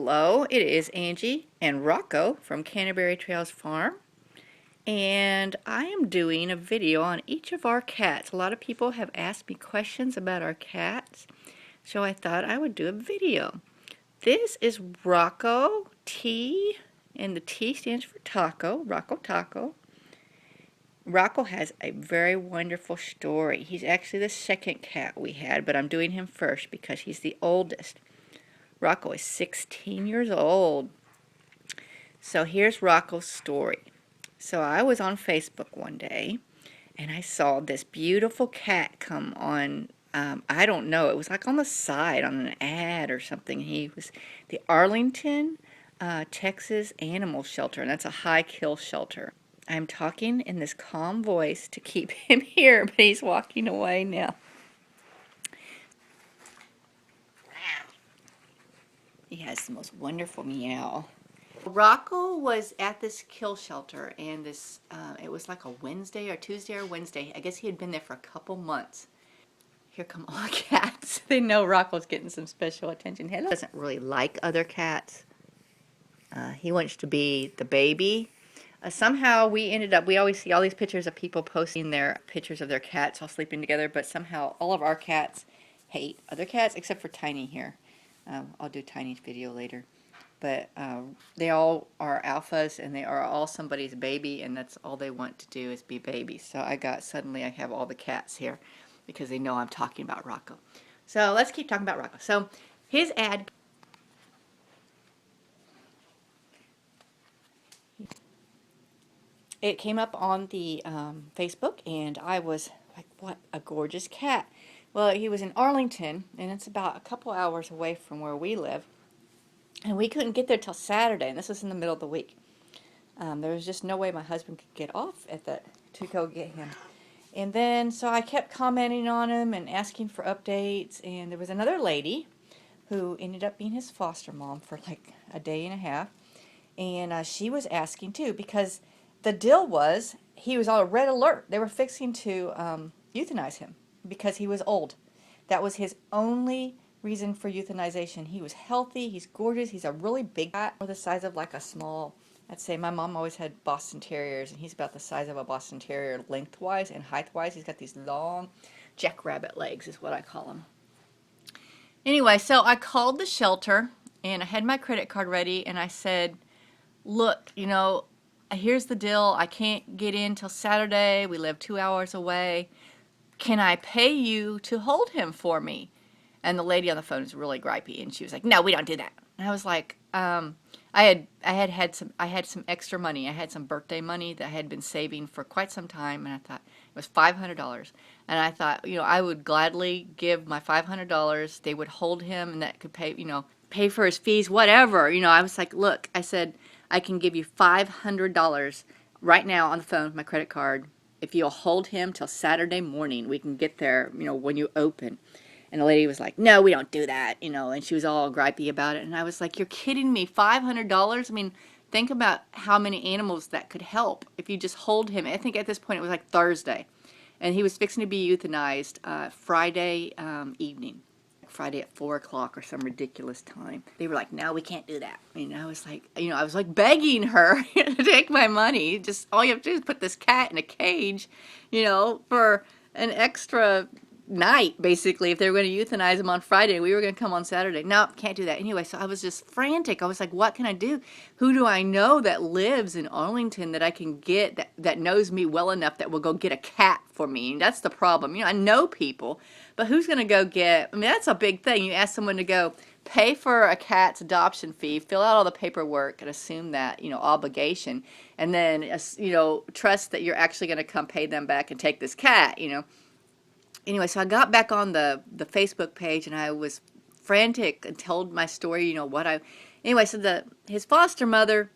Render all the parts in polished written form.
Hello, it is Angie and Rocco from Canterbury Trails Farm, and I am doing a video on each of our cats. A lot of people have asked me questions about our cats, so I thought I would do a video. This is Rocko T, and the T stands for taco, Rocko Taco. Rocco has a very wonderful story. He's actually the second cat we had, but I'm doing him first because he's the oldest. Rocco is 16 years old. So here's Rocco's story. So I was on Facebook one day, and I saw this beautiful cat come on, I don't know, it was like on the side, on an ad or something. He was the Arlington, Texas Animal Shelter, and that's a high kill shelter. I'm talking in this calm voice to keep him here, but he's walking away now. He has the most wonderful meow. Rocco was at this kill shelter, and this it was like a Wednesday or Tuesday or Wednesday. I guess he had been there for a couple months. Here come all the cats. They know Rocco's getting some special attention. Hello. He doesn't really like other cats. He wants to be the baby. Somehow we always see all these pictures of people posting their pictures of their cats all sleeping together, but somehow all of our cats hate other cats except for Tiny here. I'll do Tiny's video later. But they all are alphas, and they are all somebody's baby, and that's all they want to do is be babies. So suddenly I have all the cats here because they know I'm talking about Rocco. So let's keep talking about Rocco. So his ad, it came up on the Facebook, and I was like, what a gorgeous cat. Well, he was in Arlington, and it's about a couple hours away from where we live. And we couldn't get there till Saturday, and this was in the middle of the week. There was just no way my husband could get off at that to go get him. And then, so I kept commenting on him and asking for updates, and there was another lady who ended up being his foster mom for like a day and a half. And she was asking too, because the deal was he was on a red alert. They were fixing to euthanize him because he was old. That was his only reason for euthanization. He was healthy, he's gorgeous, he's a really big cat, the size of like a small, I'd say my mom always had Boston Terriers, and he's about the size of a Boston Terrier lengthwise and height-wise. He's got these long jackrabbit legs is what I call them. Anyway, so I called the shelter, and I had my credit card ready, and I said, look, you know, here's the deal. I can't get in till Saturday. We live 2 hours away. Can I pay you to hold him for me? And the lady on the phone was really gripey, and she was like, "No, we don't do that." And I was like, I had some extra money. I had some birthday money that I had been saving for quite some time, and I thought it was $500. And I thought, you know, I would gladly give my $500. They would hold him, and that could pay, you know, pay for his fees, whatever. You know, I was like, look, I said, I can give you $500 right now on the phone with my credit card if you'll hold him till Saturday morning. We can get there, you know, when you open. And the lady was like, no, we don't do that, you know, and she was all gripey about it. And I was like, you're kidding me, $500? I mean, think about how many animals that could help if you just hold him. I think at this point it was like Thursday. And he was fixing to be euthanized Friday evening. Friday at 4 o'clock or some ridiculous time. They were like, no, we can't do that. I mean, I was like, you know, I was like begging her to take my money. Just all you have to do is put this cat in a cage, you know, for an extra night, basically, if they were going to euthanize him on Friday. We were going to come on Saturday. No, can't do that. Anyway, so I was just frantic. I was like, what can I do? Who do I know that lives in Arlington that I can get, that knows me well enough that will go get a cat for me? And that's the problem. You know, I know people, but who's going to go get, I mean, that's a big thing. You ask someone to go pay for a cat's adoption fee, fill out all the paperwork, and assume that, you know, obligation, and then, you know, trust that you're actually going to come pay them back and take this cat, you know. Anyway, so I got back on the Facebook page, and I was frantic and told my story, you know, anyway, so his foster mother,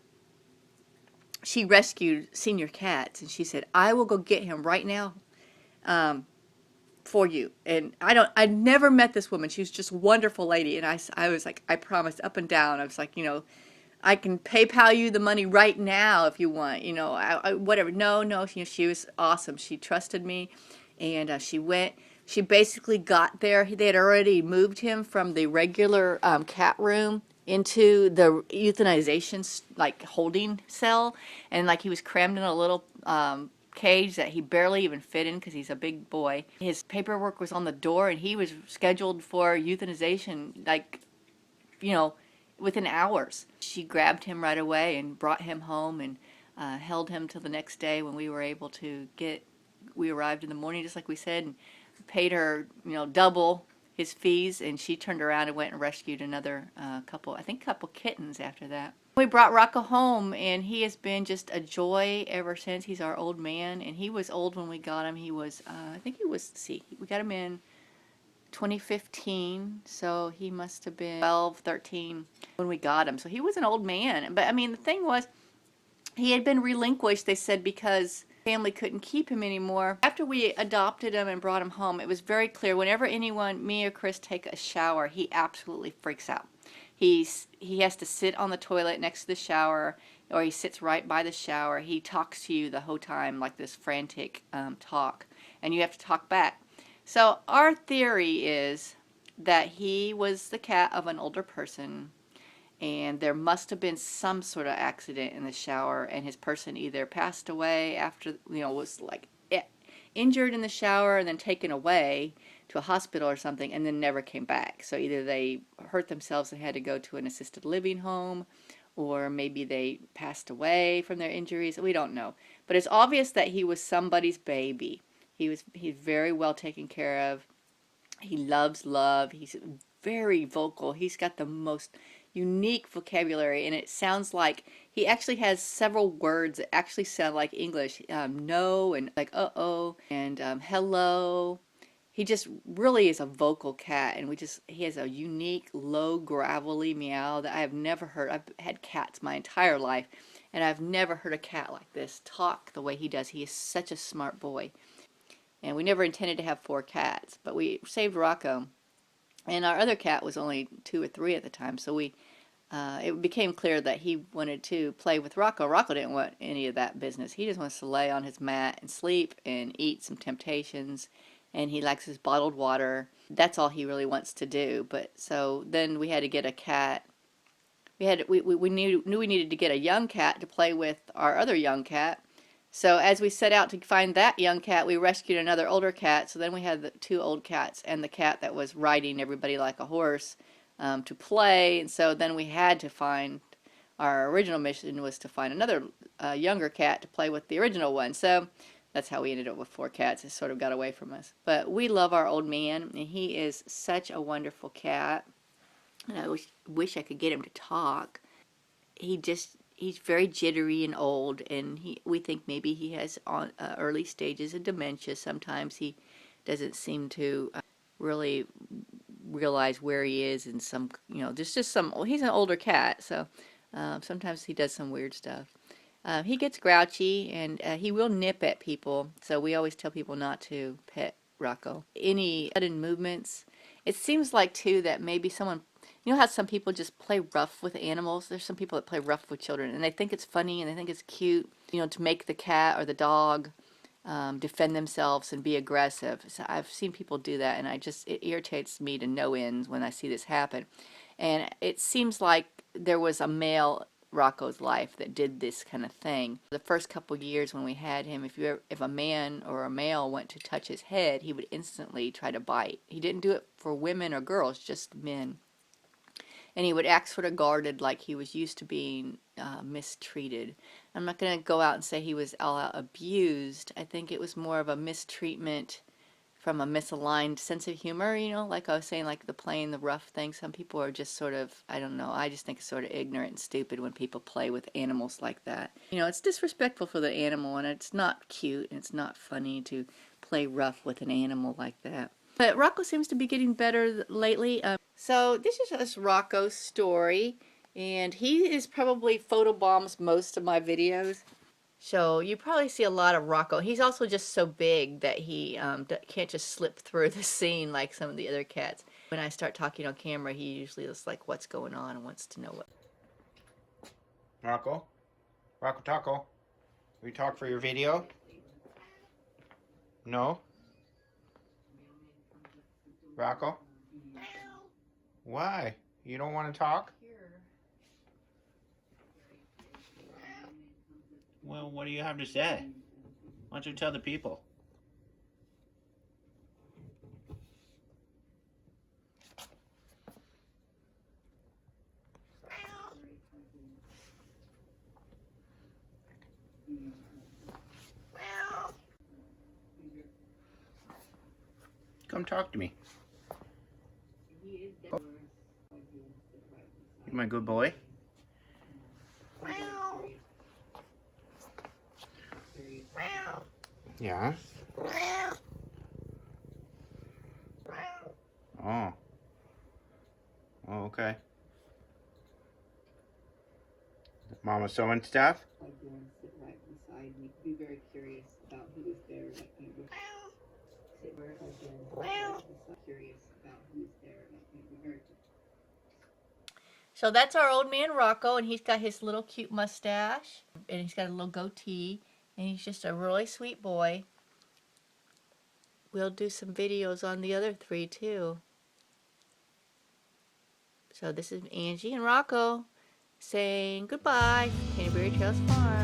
she rescued senior cats, and she said, I will go get him right now for you. And I'd never met this woman. She was just a wonderful lady, and I was like, I promised up and down. I was like, you know, I can PayPal you the money right now if you want, you know, whatever. No, you know, she was awesome. She trusted me. And she went, she basically got there. They had already moved him from the regular cat room into the euthanization like holding cell, and like he was crammed in a little cage that he barely even fit in because he's a big boy. His paperwork was on the door, and he was scheduled for euthanization, like, you know, within hours. She grabbed him right away and brought him home, and held him till the next day when we were able to get. We arrived in the morning, just like we said, and paid her, double his fees, and she turned around and went and rescued another couple kittens after that. We brought Rocko home, and he has been just a joy ever since. He's our old man, and he was old when we got him. He was, I think he was, we got him in 2015, so he must have been 12, 13 when we got him. So he was an old man. But I mean, the thing was, he had been relinquished, they said, because family couldn't keep him anymore. After we adopted him and brought him home, it was very clear whenever anyone, me or Chris, take a shower, he absolutely freaks out. He has to sit on the toilet next to the shower, or he sits right by the shower. He talks to you the whole time, like this frantic talk, and you have to talk back. So our theory is that he was the cat of an older person, and there must have been some sort of accident in the shower, and his person either passed away after, was like injured in the shower and then taken away to a hospital or something, and then never came back. So either they hurt themselves and had to go to an assisted living home, or maybe they passed away from their injuries. We don't know. But it's obvious that he was somebody's baby. He's very well taken care of. He loves love. He's very vocal. He's got the most unique vocabulary, and it sounds like he actually has several words that actually sound like English. No, and like uh-oh, and hello. He just really is a vocal cat, and he has a unique, low, gravelly meow that I have never heard. I've had cats my entire life, and I've never heard a cat like this talk the way he does. He is such a smart boy. And we never intended to have 4 cats, but we saved Rocko. And our other cat was only 2 or 3 at the time, so it became clear that he wanted to play with Rocko. Rocko didn't want any of that business. He just wants to lay on his mat and sleep and eat some Temptations, and he likes his bottled water. That's all he really wants to do. But so then we had to get a cat. We knew we needed to get a young cat to play with our other young cat. So as we set out to find that young cat, we rescued another older cat. So then we had the 2 old cats and the cat that was riding everybody like a horse to play. And so then we had to find, our original mission was to find another younger cat to play with the original one. So that's how we ended up with 4 cats. It sort of got away from us. But we love our old man, and he is such a wonderful cat. And I wish I could get him to talk. He's very jittery and old, and we think maybe he has early stages of dementia. Sometimes he doesn't seem to really realize where he is, and he's an older cat, so sometimes he does some weird stuff. He gets grouchy, and he will nip at people, so we always tell people not to pet Rocko. Any sudden movements, it seems like too that maybe someone, you know how some people just play rough with animals? There's some people that play rough with children, and they think it's funny and they think it's cute, to make the cat or the dog defend themselves and be aggressive. So I've seen people do that, and it irritates me to no end when I see this happen. And it seems like there was a male Rocko's life that did this kind of thing. The first couple years when we had him, if a man or a male went to touch his head, he would instantly try to bite. He didn't do it for women or girls, just men. And he would act sort of guarded, like he was used to being mistreated. I'm not going to go out and say he was all out abused. I think it was more of a mistreatment from a misaligned sense of humor, like I was saying, like the playing the rough thing. Some people are just sort of, I don't know, I just think it's sort of ignorant and stupid when people play with animals like that. It's disrespectful for the animal, and it's not cute, and it's not funny to play rough with an animal like that. But Rocko seems to be getting better lately. So this is just Rocko's story, and he is probably photobombs most of my videos. So you probably see a lot of Rocko. He's also just so big that he can't just slip through the scene like some of the other cats. When I start talking on camera, he usually is like, what's going on, and wants to know what. Rocko? Rocko Taco? We talk for your video? No? Rocko? Why? You don't want to talk? Here. Well, what do you have to say? Why don't you tell the people? Come talk to me. Oh. You my good boy? Yeah? Oh. Oh, okay. Mama sewing stuff? Like you want to sit right beside me. Be very curious about who is there. Like you would sit right beside, curious about who is there. Like you be very. So that's our old man Rocco, and he's got his little cute mustache, and he's got a little goatee, and he's just a really sweet boy. We'll do some videos on the other three too. So this is Angie and Rocco saying goodbye from Canterbury Trails Farm.